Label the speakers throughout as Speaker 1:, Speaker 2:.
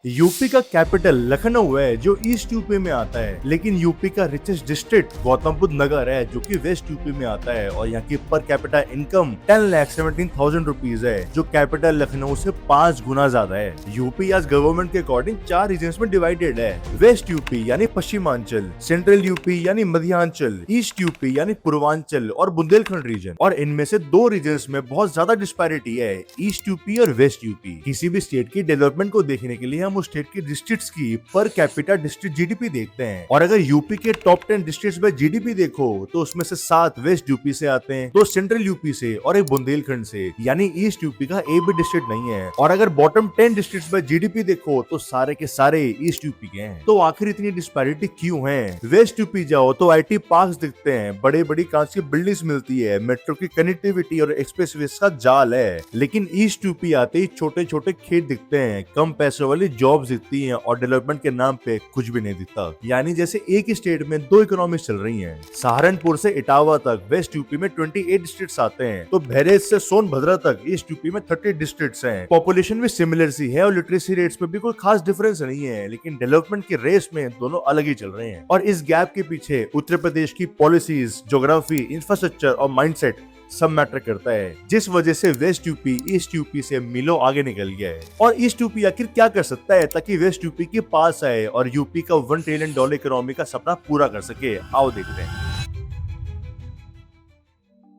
Speaker 1: UP का capital Lucknow है जो ईस्ट यूपी में आता है, लेकिन यूपी का रिचेस्ट डिस्ट्रिक्ट गौतम बुद्ध नगर है जो कि वेस्ट यूपी में आता है और यहाँ की पर कैपिटा इनकम 10,17,000 रुपीज है जो कैपिटल लखनऊ से 5 गुना ज्यादा है। यूपी आज गवर्नमेंट के अकॉर्डिंग 4 रीजन में डिवाइडेड है। वेस्ट यूपी यानी पश्चिमांचल, सेंट्रल यूपी यानी मध्यांचल, ईस्ट यूपी यानी पूर्वांचल और बुंदेलखंड रीजन। और इनमें से 2 रीजन में बहुत ज्यादा डिस्पैरिटी है, ईस्ट यूपी और वेस्ट यूपी। किसी भी स्टेट की डेवलपमेंट को देखने के लिए हम उस स्टेट के डिस्ट्रिक्ट्स की पर कैपिटा डिस्ट्रिक्ट जीडीपी देखते हैं, और अगर यूपी के टॉप 10 डिस्ट्रिक्ट्स में जीडीपी देखो तो उसमें से 7 वेस्ट यूपी से आते हैं, 2 सेंट्रल यूपी से और एक बुंदेलखंड से, यानी ईस्ट यूपी का एक भी डिस्ट्रिक्ट नहीं है। और अगर बॉटम 10 डिस्ट्रिक्ट्स में जीडीपी देखो तो सारे के सारे ईस्ट यूपी के हैं। तो आखिर इतनी डिस्पैरिटी क्यों है? वेस्ट यूपी जाओ तो आईटी पार्क्स दिखते हैं, बड़े बड़ी कांच की बिल्डिंग्स मिलती है, मेट्रो की कनेक्टिविटी और एक्सप्रेसवेज का जाल है। लेकिन ईस्ट यूपी आते ही छोटे छोटे खेत दिखते हैं, कम पैसे वाली जॉब्स दिखती हैं और डेवलपमेंट के नाम पे कुछ भी नहीं दिखता। यानी जैसे एक ही स्टेट में 2 इकोनॉमीज चल रही हैं। सहारनपुर से इटावा तक वेस्ट यूपी में 28 डिस्ट्रिक्ट्स आते हैं, तो बहरेज से सोनभद्र तक ईस्ट यूपी में 30 डिस्ट्रिक्ट्स हैं। पॉपुलेशन भी सिमिलर सी है और लिटरेसी रेट्स में भी कोई खास डिफरेंस नहीं है, लेकिन डेवलपमेंट की रेस में दोनों अलग ही चल रहे हैं। और इस गैप के पीछे उत्तर प्रदेश की पॉलिसीज, ज्योग्राफी, इंफ्रास्ट्रक्चर और माइंडसेट सब मैटर करता है, जिस वजह से वेस्ट यूपी ईस्ट यूपी से मीलों आगे निकल गया है। और ईस्ट यूपी आखिर क्या कर सकता है ताकि वेस्ट यूपी के पास आए और यूपी का $1 ट्रिलियन इकोनॉमी का सपना पूरा कर सके? आओ देखते हैं।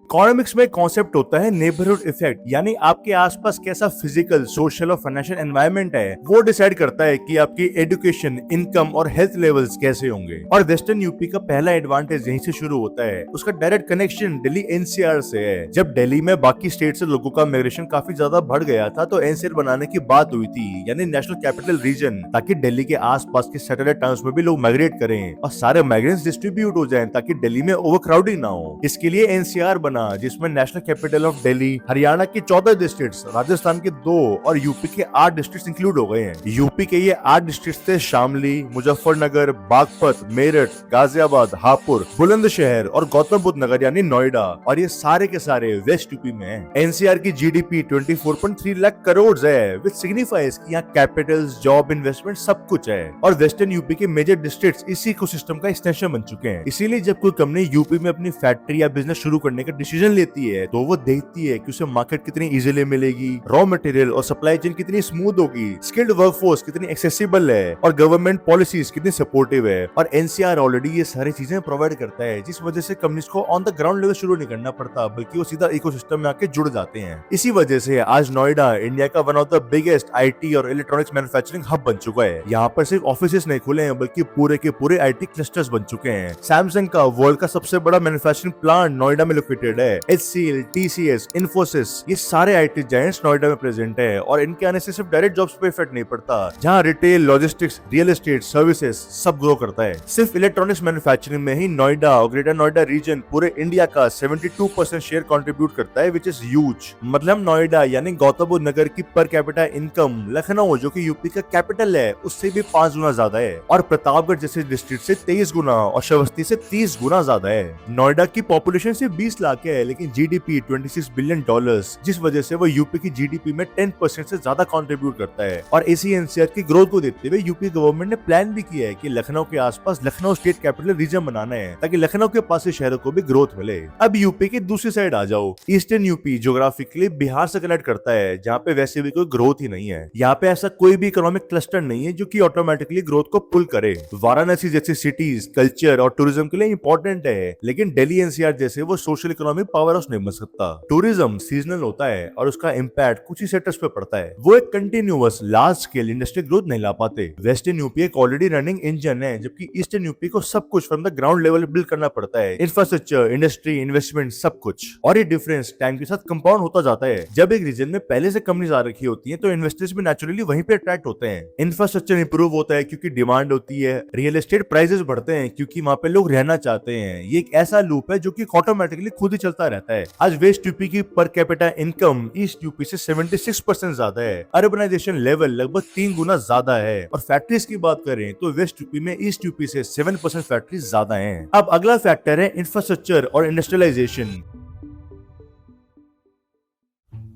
Speaker 1: इकोनॉमिक्स में कॉन्सेप्ट होता है नेबरहुड इफेक्ट, यानी आपके आसपास कैसा फिजिकल, सोशल और फाइनेंशियल एनवायरनमेंट है वो डिसाइड करता है कि आपकी एजुकेशन, इनकम और हेल्थ लेवल्स कैसे होंगे। और वेस्टर्न यूपी का पहला एडवांटेज यहीं से शुरू होता है। उसका डायरेक्ट कनेक्शन दिल्ली एनसीआर से है। जब दिल्ली में बाकी स्टेट से लोगों का माइग्रेशन काफी ज्यादा बढ़ गया था तो एनसीआर बनाने की बात हुई थी, यानी नेशनल कैपिटल रीजन, ताकि दिल्ली के आसपास के सैटेलाइट टाउन्स में भी लोग माइग्रेट करें और सारे माइग्रेंट्स डिस्ट्रीब्यूट हो जाएं ताकि दिल्ली में ओवरक्राउडिंग ना हो। इसके लिए एनसीआर बना, जिसमें national capital of Delhi, Haryana के 14 डिस्ट्रिक्ट्स, राजस्थान के 2 और यूपी के 8 डिस्ट्रिक्ट्स इंक्लूड हो गए हैं। यूपी के ये 8 डिस्ट्रिक्ट्स थे शामली, मुजफ्फरनगर, बागपत, मेरठ, गाजियाबाद, हापुड़, बुलंदशहर और गौतम बुद्ध नगर यानी नोएडा। और ये सारे के सारे वेस्ट यूपी में हैं। एनसीआर की जीडीपी 24.3 लाख करोड़ है, विच सिग्निफाइज कि यहाँ कैपिटल्स, जॉब, इन्वेस्टमेंट सब कुछ है। और वेस्टर्न यूपी के मेजर डिस्ट्रिक्ट्स इसी इकोसिस्टम का एक्सटेंशन बन चुके हैं। इसीलिए जब कोई कंपनी यूपी में अपनी फैक्ट्री या बिजनेस शुरू करने का डिसीजन लेती है तो वो देखती है कि उसे मार्केट कितनी इजीली मिलेगी, रॉ मटेरियल और सप्लाई चेन कितनी स्मूथ होगी, स्किल्ड वर्कफोर्स कितनी एक्सेसिबल है और गवर्नमेंट पॉलिसीज कितनी सपोर्टिव है। और एनसीआर ऑलरेडी ये सारी चीजें प्रोवाइड करता है, जिस वजह से कंपनीज को ऑन द ग्राउंड लेवल शुरू नहीं करना पड़ता, बल्कि वो सीधा इकोसिस्टम में आके जुड़ जाते हैं। इसी वजह से आज नोएडा इंडिया का one of the biggest IT और इलेक्ट्रॉनिक्स मैन्युफैक्चरिंग हब बन चुका है। यहाँ पर सिर्फ ऑफिस नहीं खुले हैं, बल्कि पूरे के पूरे आईटी क्लस्टर्स बन चुके हैं। सैमसंग का वर्ल्ड का सबसे बड़ा मैन्युफैक्चरिंग प्लांट नोएडा में लोकेटेड है। HCL, TCS, इन्फोसिस, ये सारे आईटी जायंट्स नोएडा में प्रेजेंट है और इनके आने से सिर्फ डायरेक्ट जॉब्स पे इफेक्ट नहीं पड़ता, जहां retail, logistics, real estate, services सब ग्रो करता है। सिर्फ इलेक्ट्रॉनिक्स मैन्युफैक्चरिंग में ही नोएडा और ग्रेटर नोएडा रीजन पूरे इंडिया का 72% शेयर कंट्रीब्यूट करता है, विच इज ह्यूज। मतलब नोएडा यानी गौतम बुद्ध नगर की पर कैपिटा इनकम लखनऊ, जो कि यूपी का कैपिटल है, उससे भी 5 गुना ज्यादा है। और प्रतापगढ़ जैसे डिस्ट्रिक्ट से 23 गुना और श्रावस्ती से 30 गुना ज्यादा है। नोएडा की पॉपुलेशन सिर्फ 20 लाख है, लेकिन जीडीपी $26 बिलियन, जिस वजह से वो यूपी की जीडीपी में 10% से ज्यादा कंट्रीब्यूट करता है। और इसी एनसीआर की ग्रोथ को देखते हुए यूपी गवर्नमेंट ने प्लान भी किया है कि लखनऊ के आसपास लखनऊ स्टेट कैपिटल रीजन बनाना है, ताकि लखनऊ के पास से शहरों को भी ग्रोथ मिले। अब यूपी की दूसरी साइड आ जाओ। ईस्टर्न यूपी ज्योग्राफिकली बिहार से कनेक्ट करता है, जहाँ पे वैसे भी कोई ग्रोथ ही नहीं है। यहाँ पे ऐसा कोई भी इकोनॉमिक क्लस्टर नहीं है जो कि ऑटोमेटिकली ग्रोथ को पुल करे। वाराणसी जैसी सिटीज कल्चर और टूरिज्म के लिए इंपॉर्टेंट है, लेकिन दिल्ली एनसीआर जैसे वो सोशल इकोनॉमिक पावर हाउस नहीं बन सकता। टूरिज्म सीजनल होता है और उसका इम्पैक्ट कुछ ही सेक्टर्स पे पड़ता है। वो एक continuous large scale industry growth नहीं ला पाते। वेस्टर्न यूपी एक ऑलरेडी रनिंग इंजन है, जबकि ईस्टर्न यूपी को सब कुछ from the ground level build करना पड़ता है, इंफ्रास्ट्रक्चर, इंडस्ट्री, इन्वेस्टमेंट सब कुछ। और ये डिफरेंस टाइम के साथ कंपाउंड होता जाता है। जब एक रीजन में पहले से कंपनीज आ रखी होती हैं तो इन्वेस्टर्स भी नेचुरली वहीं पे अट्रैक्ट होते हैं। इंफ्रास्ट्रक्चर इंप्रूव होता है क्योंकि डिमांड होती है, रियल एस्टेट प्राइसेस बढ़ते हैं क्योंकि वहां पे लोग रहना चाहते हैं। ये एक ऐसा लूप है जो कि ऑटोमेटिकली खुद ही चलता रहता है। आज वेस्ट यूपी की per capita income east UP से 76% ज्यादा है। अर्बनाइजेशन लेवल लगभग 3 गुना ज्यादा है। और फैक्ट्रीज की बात करें तो वेस्ट यूपी में ईस्ट यूपी से 7% फैक्ट्रीज ज्यादा हैं। अब अगला फैक्टर है इंफ्रास्ट्रक्चर और इंडस्ट्रियलाइजेशन।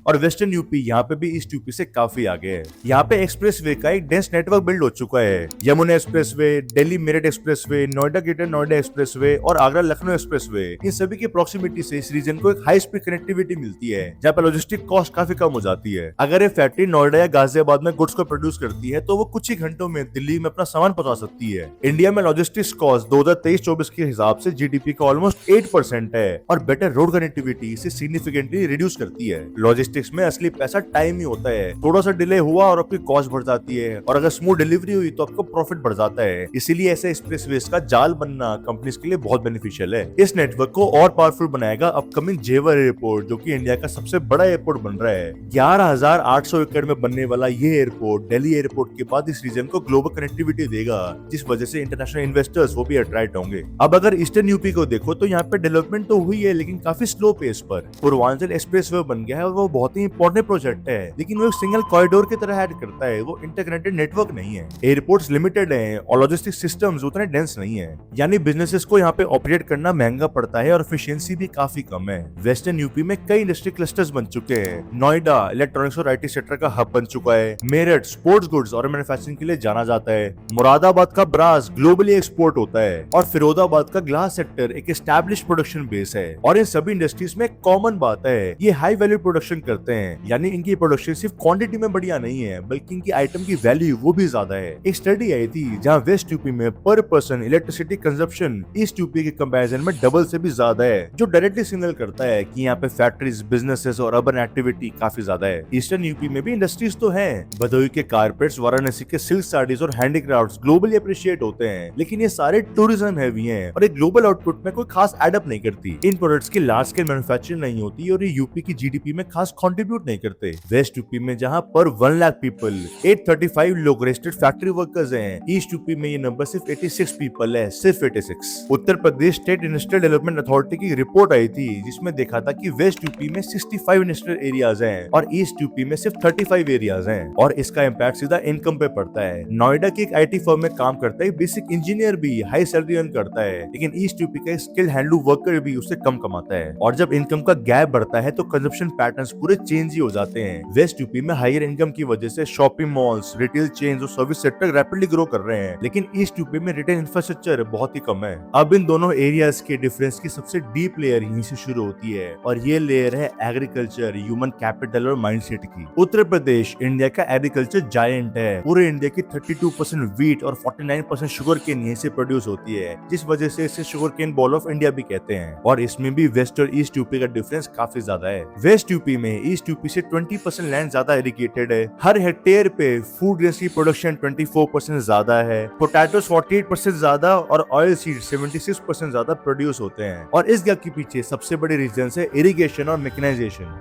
Speaker 1: और वेस्टर्न यूपी यहाँ पे भी ईस्ट यूपी से काफी आगे है। यहाँ पे एक्सप्रेसवे का एक डेंस नेटवर्क बिल्ड हो चुका है। Yamuna expressway, Delhi Meerut expressway, Noida greater Noida expressway और आगरा लखनऊ एक्सप्रेसवे, इन सभी की प्रॉक्सिमिटी से इस रीजन को एक हाई स्पीड कनेक्टिविटी मिलती है, जहाँ पे लॉजिस्टिक कॉस्ट काफी कम हो जाती है। अगर ये फैक्ट्री नोएडा या गाजियाबाद में गुड्स को प्रोड्यूस करती है तो वो कुछ ही घंटों में दिल्ली में अपना सामान पहुंचा सकती है। इंडिया में लॉजिस्टिक्स कॉस्ट 2023-24 के हिसाब से जीडीपी का ऑलमोस्ट 8% है और बेटर रोड कनेक्टिविटी इसे सिग्निफिकेंटली रिड्यूस करती है। लॉजिस्टिक्स में असली पैसा टाइम ही होता है। थोड़ा सा डिले हुआ और आपकी कॉस्ट बढ़ जाती है, और अगर स्मूथ डिलीवरी हुई तो आपको प्रॉफिट बढ़ जाता है। इसीलिए ऐसे एक्सप्रेसवेज का जाल बनना कंपनीज के लिए बहुत बेनिफिशियल है। इस नेटवर्क को और पावरफुल बनाएगा अपकमिंग जेवर एयरपोर्ट, जो कि इंडिया का सबसे बड़ा एयरपोर्ट बन रहा है। 11,800 एकड़ में बनने वाला ये एयरपोर्ट दिल्ली एयरपोर्ट के बाद इस रीजन को ग्लोबल कनेक्टिविटी देगा, जिस वजह से इंटरनेशनल इन्वेस्टर्स वो भी अट्रैक्ट होंगे। अब अगर ईस्टर्न यूपी को देखो तो यहाँ पे डेवलपमेंट तो हुई है, लेकिन काफी स्लो पेस पर। पूर्वांचल एक्सप्रेसवे बन गया है और वो बहुत ही इंपॉर्टेंट प्रोजेक्ट है, लेकिन वो एक सिंगल कॉरिडोर की तरह हेड करता है, वो इंटरकनेक्टेड नेटवर्क नहीं है। एयरपोर्ट्स लिमिटेड हैं और लॉजिस्टिक सिस्टम्स उतने डेंस नहीं है, यानी बिजनेसेस को यहाँ पे ऑपरेट करना महंगा पड़ता है और एफिशिएंसी भी काफी कम है। वेस्टर्न यूपी में कई इंडस्ट्री क्लस्टर्स बन चुके हैं। नोएडा इलेक्ट्रॉनिक्स और आईटी सेक्टर का हब बन चुका है। मेरठ स्पोर्ट्स गुड्स और मैन्युफैक्चरिंग के लिए जाना जाता है। मुरादाबाद का ब्रास ग्लोबली एक्सपोर्ट होता है और फिरोजाबाद का ग्लास सेक्टर एक एस्टैब्लिश्ड प्रोडक्शन बेस है। और इन सभी इंडस्ट्रीज में कॉमन बात है, ये हाई वैल्यू प्रोडक्शन करते हैं, यानी इनकी प्रोडक्शन सिर्फ क्वांटिटी में बढ़िया नहीं है, बल्कि इनकी आइटम की वैल्यू वो भी ज्यादा है। एक स्टडी आई थी जहाँ वेस्ट यूपी में पर person electricity consumption east UP के कंपैरिजन में डबल से भी ज्यादा है, जो डायरेक्टली सिग्नल करता है कि यहाँ पे फैक्ट्रीज, बिजनेसेस और अर्बन एक्टिविटी काफी ज्यादा है। ईस्टर्न यूपी में भी इंडस्ट्रीज तो हैं। भदोही के कारपेट्स, वाराणसी के सिल्क साड़ीज और हैंडीक्राफ्ट्स ग्लोबली अप्रिशिएट होते हैं, लेकिन ये सारे टूरिज्म हैवी हैं और एक ग्लोबल आउटपुट में कोई खास एडअप नहीं करती। इन प्रोडक्ट्स की लार्ज स्केल मैन्युफैक्चरिंग नहीं होती और ये यूपी की जीडीपी में खास कंट्रीब्यूट नहीं करते। वेस्ट यूपी में जहां पर 1 लाख पीपल 835 लोग रजिस्टर्ड फैक्ट्री वर्कर्स हैं, ईस्ट यूपी में ये नंबर सिर्फ 86 पीपल है, सिर्फ 86। Uttar Pradesh state industrial development authority की रिपोर्ट आई थी जिसमें देखा था कि वेस्ट यूपी में 65 इंडस्ट्रियल एरियाज हैं और ईस्ट यूपी में सिर्फ 35 एरियाज हैं, और इसका इम्पैक्ट सीधा इनकम पे पड़ता है। नोएडा की एक आईटी फर्म में काम करता है बेसिक इंजीनियर भी हाई सैलरी अर्न करता है, लेकिन ईस्ट यूपी का स्किल्ड हैंडलूम वर्कर भी उससे कम कमाता है। और जब इनकम का गैप बढ़ता है तो कंजप्शन पैटर्न्स पूरे चेंज ही हो जाते हैं। वेस्ट यूपी में हायर इनकम की वजह से शॉपिंग मॉल्स, रिटेल चेन्स और सर्विस सेक्टर रैपिडली ग्रो कर रहे हैं, लेकिन ईस्ट यूपी में रिटेल इंफ्रास्ट्रक्चर बहुत ही कम है। अब इन दोनों एरियाज के डिफरेंस की सबसे डीप लेयर यहीं से शुरू होती है, और ये लेयर है एग्रीकल्चर, ह्यूमन कैपिटल और माइंडसेट की। उत्तर प्रदेश इंडिया का एग्रीकल्चर जायंट है। पूरे इंडिया की 32% व्हीट और 49% शुगर केन यहीं से प्रोड्यूस होती है, जिस वजह से इसे sugarcane bowl of India भी कहते हैं। और इसमें भी वेस्ट और ईस्ट यूपी का डिफरेंस काफी ज्यादा है। वेस्ट यूपी में ईस्ट यूपी से 20% लैंड ज्यादा इरिगेटेड है। हर हेक्टेयर पे फूड ग्रेन्स की प्रोडक्शन 24% ज्यादा है, पोटैटोस 48% ज्यादा और ऑयल सीड 76% ज्यादा प्रोड्यूस होते हैं। और इस गैप के पीछे सबसे बड़े रीजन है इरिगेशन और मैकेनाइजेशन।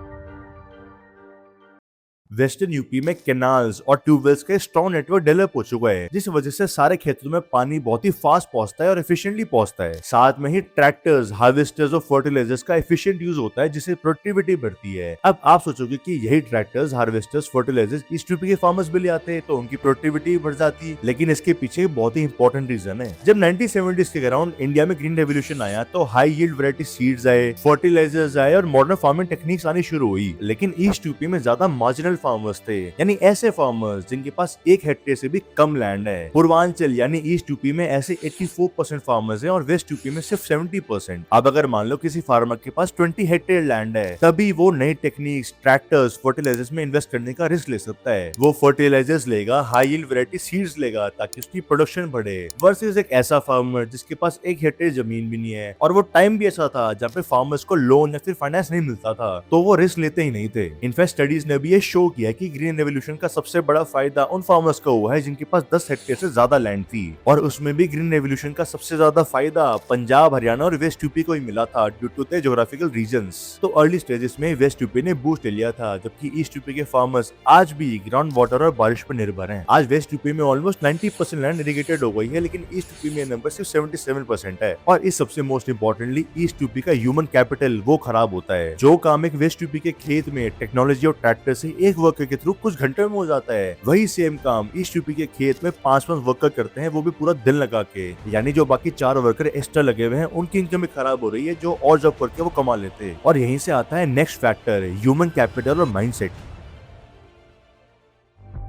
Speaker 1: वेस्टर्न यूपी में कैनाल्स और ट्यूबवेल्स का स्ट्रॉन्ग नेटवर्क डेवलप हो चुका है, जिस वजह से सारे खेतों में पानी बहुत ही फास्ट पहुंचता है और एफिशिएंटली पहुंचता है। साथ में ही ट्रैक्टर्स, हार्वेस्टर्स और फर्टिलाइजर्स का एफिशिएंट यूज होता है, जिससे प्रोडक्टिविटी बढ़ती है। अब आप सोचोगे कि यही tractors, harvesters, fertilisers east UP के फार्मर्स भी ले आते हैं तो उनकी प्रोडक्टिविटी बढ़ जाती है, लेकिन इसके पीछे बहुत ही इंपॉर्टेंट रीजन है। जब 1970s के अराउंड इंडिया में ग्रीन रेवोल्यूशन आया तो हाई यील्ड वैरायटी सीड्स आए, फर्टिलाइजर्स आए और मॉडर्न फार्मिंग टेक्निक्स आनी शुरू हुई, लेकिन ईस्ट यूपी में ज्यादा मार्जिनल फार्मर्स थे, यानी ऐसे फार्मर्स जिनके पास 1 हेक्टेयर से भी कम लैंड है। पूर्वांचल यानी ईस्ट यूपी में ऐसे 84% फार्मर्स हैं और वेस्ट यूपी में सिर्फ 70%। अब अगर मान लो किसी फार्मर के पास 20 हेक्टेयर लैंड है, तभी वो नई टेक्निक्स, ट्रैक्टर्स, फर्टिलाइजर्स में इन्वेस्ट करने का रिस्क ले सकता है। वो फर्टिलाइजर्स लेगा, हाई यील्ड वैरायटी सीड्स लेगा ताकि उसकी प्रोडक्शन बढ़े, वर्सेस एक ऐसा फार्मर जिसके पास 1 हेक्टेयर जमीन भी नहीं है और वो टाइम भी ऐसा था जहाँ पे फार्मर्स को लोन या फिर फाइनेंस नहीं मिलता था, तो वो रिस्क लेते ही नहीं थे। इनफैक्ट स्टडीज ने भी ये शो किया कि ग्रीन रेवोल्यूशन का सबसे बड़ा फायदा उन फार्मर्स को हुआ है जिनके पास 10 हेक्टेयर से ज्यादा लैंड थी, और उसमें भी ग्रीन रेवोल्यूशन का सबसे ज्यादा फायदा पंजाब, हरियाणा और वेस्ट यूपी को ही मिला था due to the geographical reasons. तो अर्ली स्टेजेस में वेस्ट यूपी ने बूस्ट ले लिया था, जबकि ईस्ट यूपी के फार्मर्स आज भी ग्राउंड वाटर और बारिश पर निर्भर हैं। आज वेस्ट यूपी में ऑलमोस्ट 90% लैंड इरिगेटेड हो गई है, लेकिन ईस्ट यूपी में नंबर सिर्फ 77% है। और इस सबसे मोस्ट इंपॉर्टेंटली ईस्ट यूपी का ह्यूमन कैपिटल वो खराब होता है। जो काम एक वेस्ट यूपी के खेत में टेक्नोलॉजी और ट्रैक्टर से एक वर्कर के थ्रू कुछ घंटे में हो जाता है। वही सेम काम ईस्ट यूपी के खेत में 5-5 वर्कर करते हैं, वो भी पूरा दिन लगा के। यानी जो बाकी 4 वर्कर एक्स्ट्रा लगे हुए हैं उनकी इनकम भी खराब हो रही है, जो और जॉब करके वो कमा लेते हैं। और यहीं से आता है नेक्स्ट फैक्टर, ह्यूमन कैपिटल और माइंडसेट।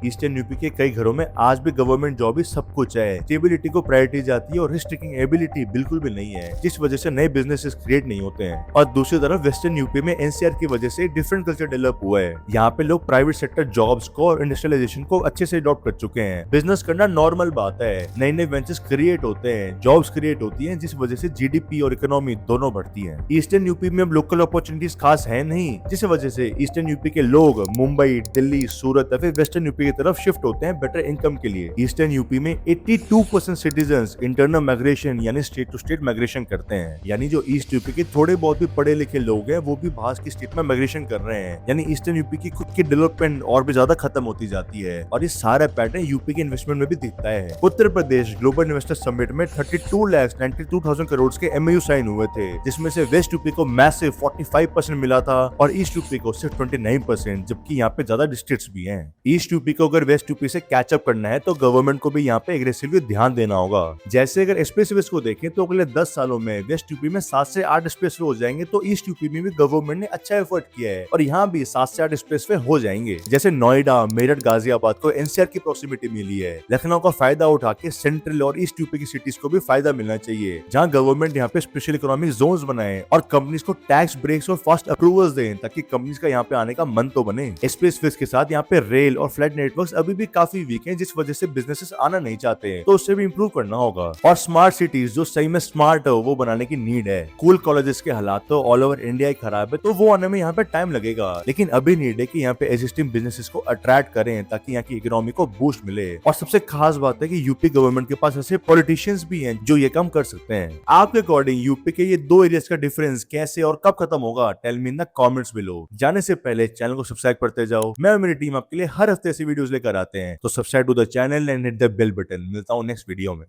Speaker 1: ईस्टर्न यूपी के कई घरों में आज भी गवर्नमेंट जॉब ही सब कुछ है। स्टेबिलिटी को प्रायोरिटी जाती है और रिस्क टेकिंग एबिलिटी बिल्कुल भी नहीं है, जिस वजह से नए बिजनेसेस क्रिएट नहीं होते हैं। और दूसरी तरफ वेस्टर्न यूपी में एनसीआर की वजह से डिफरेंट कल्चर डेवलप हुआ है। यहाँ पे लोग प्राइवेट सेक्टर जॉब्स को और इंडस्ट्रियलाइजेशन को अच्छे से अडॉप्ट कर चुके हैं। बिजनेस करना नॉर्मल बात है, नए नए वेंचर्स क्रिएट होते हैं, जॉब्स क्रिएट होती है, जिस वजह से जीडीपी और इकोनॉमी दोनों बढ़ती है। ईस्टर्न यूपी में अब लोकल अपॉर्चुनिटीज खास है नहीं, जिस वजह से ईस्टर्न यूपी के लोग मुंबई, दिल्ली, सूरत या फिर वेस्टर्न यूपी की तरफ शिफ्ट होते हैं बेटर इनकम के लिए। ईस्टर्न यूपी में 82% सिटीजन्स इंटरनल माइग्रेशन यानी स्टेट टू स्टेट माइग्रेशन करते हैं। यानी जो ईस्ट यूपी के थोड़े बहुत भी पढ़े लिखे लोग हैं वो भी बाहर की स्टेट में माइग्रेशन कर रहे हैं। यानी ईस्टर्न यूपी की खुद की डेवलपमेंट और भी ज्यादा खत्म होती जाती है। और ये सारा पैटर्न यूपी के इन्वेस्टमेंट में भी दिखता है। Uttar Pradesh global investor summit में 32,92,000 करोड़ के एमओयू साइन हुए थे, जिसमें से वेस्ट यूपी को मैसिव 45% मिला था और ईस्ट यूपी को सिर्फ 29%, जबकि यहाँ पे ज्यादा डिस्ट्रिक्ट्स भी हैं। ईस्ट यूपी को अगर वेस्ट यूपी से कैचअप करना है तो गवर्नमेंट को भी यहाँ पे एग्रेसिवली ध्यान देना होगा। जैसे अगर एक्सप्रेसवेज को देखें तो अगले 10 सालों में वेस्ट यूपी में 7 से 8 एक्सप्रेसवे हो जाएंगे, तो ईस्ट यूपी में भी गवर्नमेंट ने अच्छा एफर्ट किया है और यहाँ भी 7 से 8 एक्सप्रेसवे हो जाएंगे। जैसे नोएडा, मेरठ, गाजियाबाद को एनसीआर की प्रॉक्सिमिटी मिली है। लखनऊ का फायदा उठा के सेंट्रल और ईस्ट यूपी की सिटीज को भी फायदा मिलना चाहिए, जहाँ गवर्नमेंट यहाँ पे स्पेशल इकोनॉमिक जोन्स बनाए और कंपनीज को टैक्स ब्रेक्स और फास्ट अप्रूवल्स दें, ताकि कंपनीज का यहाँ पे आने का मन तो बने। एक्सप्रेसवेज के साथ यहाँ पे रेल और फ्लाइट नेटवर्क्स अभी भी काफी वीक है, जिस वजह से बिजनेसेस आना नहीं चाहते हैं, तो उससे भी इंप्रूव करना होगा। और स्मार्ट सिटीज जो सही में स्मार्ट हो वो बनाने की नीड है। स्कूल कॉलेजेस के हालात तो ऑल ओवर इंडिया ही खराब है, तो वो आने में यहाँ पे टाइम लगेगा, लेकिन अभी नीड है कि यहाँ पे एग्जिस्टिंग बिजनेसेस को अट्रैक्ट करें ताकि यहाँ की इकोनॉमी को बूस्ट मिले। और सबसे खास बात है कि यूपी गवर्नमेंट के पास ऐसे पॉलिटिशियंस भी हैं जो ये काम कर सकते हैं। आपके अकॉर्डिंग यूपी के ये दो एरियाज का डिफरेंस कैसे और कब खत्म होगा, tell me in the comments below. जाने से पहले चैनल को सब्सक्राइब करते जाओ। मैं और मेरी टीम आपके लिए हर हफ्ते ऐसी वीडियोस लेकर आते हैं, तो subscribe to the channel and hit the bell button. मिलता हूँ नेक्स्ट वीडियो में।